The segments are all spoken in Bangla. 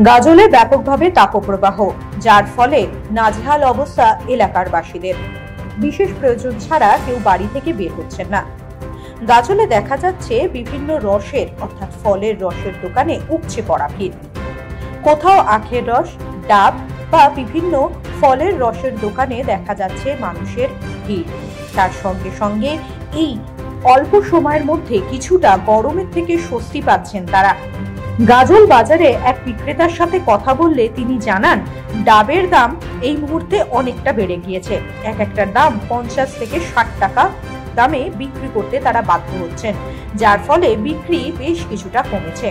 গাজলে ব্যাপকভাবে তাপপ্রবাহ, যার ফলে নাজেহাল অবস্থা এলাকার বাসীদের। বিশেষ প্রয়োজন ছাড়া কেউ বাড়ি থেকে বের হচ্ছেন না। গাজলে দেখা যাচ্ছে বিভিন্ন রসের অর্থাৎ ফলের রসের দোকানে উপচে পড়া ভিড়। কোথাও আখের রস, ডাব বা বিভিন্ন ফলের রসের দোকানে দেখা যাচ্ছে মানুষের ভিড়। তার সঙ্গে সঙ্গে এই অল্প সময়ের মধ্যে কিছুটা গরমের থেকে স্বস্তি পাচ্ছেন তারা। গাজল বাজারে এক বিক্রেতার সাথে কথা বললে তিনি জানান, ডাবের দাম এই মুহূর্তে অনেকটা বেড়ে গিয়েছে। এক একটার দাম 50 থেকে 60 টাকা দামে বিক্রি করতে তারা বাধ্য হচ্ছেন, যার ফলে বিক্রি বেশ কিছুটা কমেছে।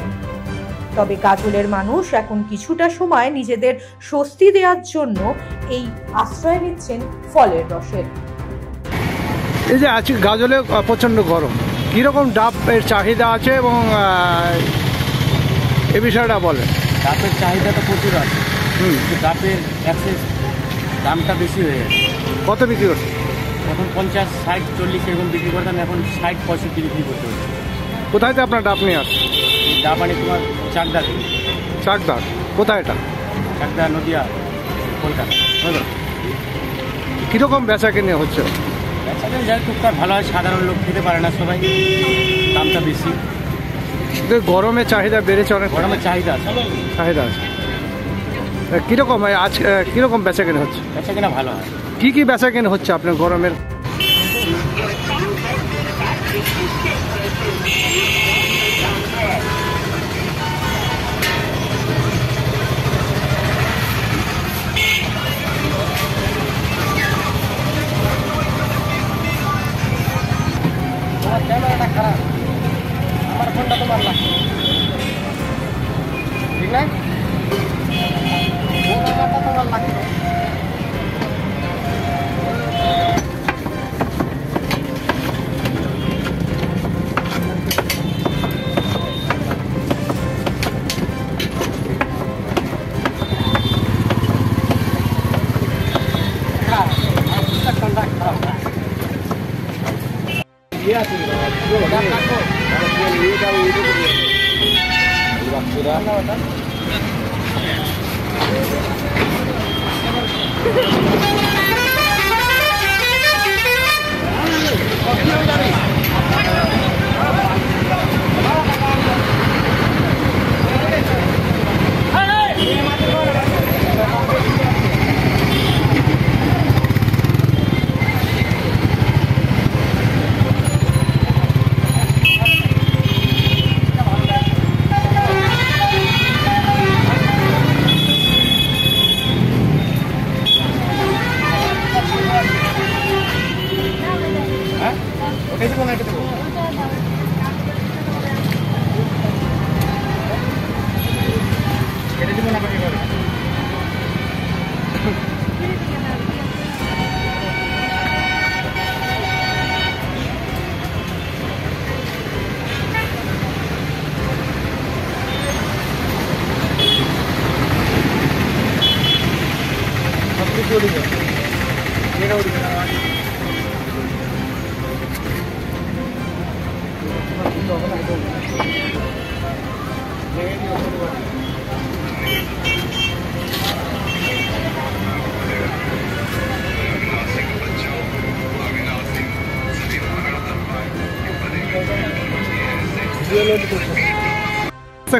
তবে গাজলের মানুষ এখন কিছুটা সময় নিজেদের স্বস্তি দেওয়ার জন্য এই আশ্রয় নিচ্ছেন ফলের রসের। এই যে আজকে গাজলে প্রচন্ড গরম, কিরকম ডাবের চাহিদা আছে এবং এ বিষয়টা বলে। ডাবের চাহিদা তো প্রচুর আছে, ডাবের অ্যাক্সেস দামটা বেশি হয়ে গেছে। কত বিক্রি করছে? এখন 50, 60, 40 এরকম বিক্রি করতাম, এখন 60, 65 বিক্রি করতে হচ্ছে। কোথায় তো আপনার ডাব নিয়ে আসছে? ডাব আনি তোমার চাকদা থেকে। চাকদা কোথায়? এটা চাকদা, নদিয়া, কলকাতা। কীরকম বেচা কিনে হচ্ছে? বেচা কিনে যাই টুকটাক ভালো হয়, সাধারণ লোক খেতে পারে না সবাই, দামটা বেশি। গরমের চাহিদা বেড়েছে অনেক। গরমের চাহিদা আছে, কীরকম আজ কীরকম বেচা কিনে হচ্ছে? বেচা কিনা ভালো হয়। কি কি বেচা কিনে হচ্ছে আপনার গরমের? ক্যামেরাটা খারাপ, আমার ফোনটা তোমার না, ঠিক না? তোমার লাগবে।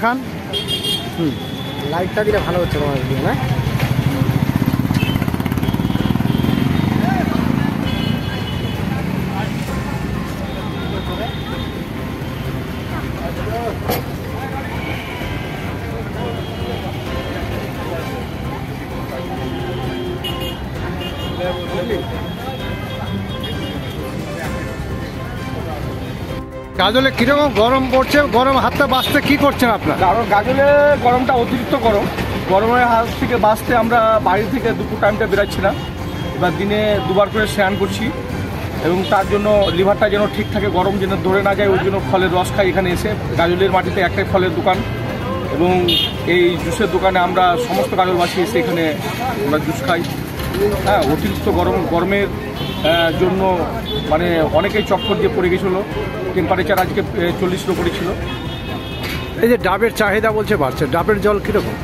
খান লাইটটা দিলে ভালো হচ্ছে তোমার ভিডিও, না? গাজলে কিরকম গরম পড়ছে? গরম হাতটা বাঁচতে কি করছেন আপনার? কারণ গাজলে গরমটা অতিরিক্ত গরমের হাত থেকে বাঁচতে আমরা বাড়ি থেকে দুপুর টাইমটা বেরাচ্ছি না। এবার দিনে দুবার করে স্নান করছি এবং তার জন্য লিভারটা যেন ঠিক থাকে, গরম যেন ধরে না যায়, ওই জন্য ফলের রস খাই এখানে এসে। গাজলের মাটিতে একটাই ফলের দোকান এবং এই জুসের দোকানে আমরা সমস্ত গাজলবাসী এসে এখানে আমরা জুস খাই। হ্যাঁ, অতিরিক্ত গরমের জন্য মানে অনেকেই চক্কর দিয়ে পড়ে গেছিলো। টেম্পারেচার আজকে 40 উপরে ছিল। এই যে ডাবের চাহিদা বলছে বাড়ছে, ডাবের জল কীরকম?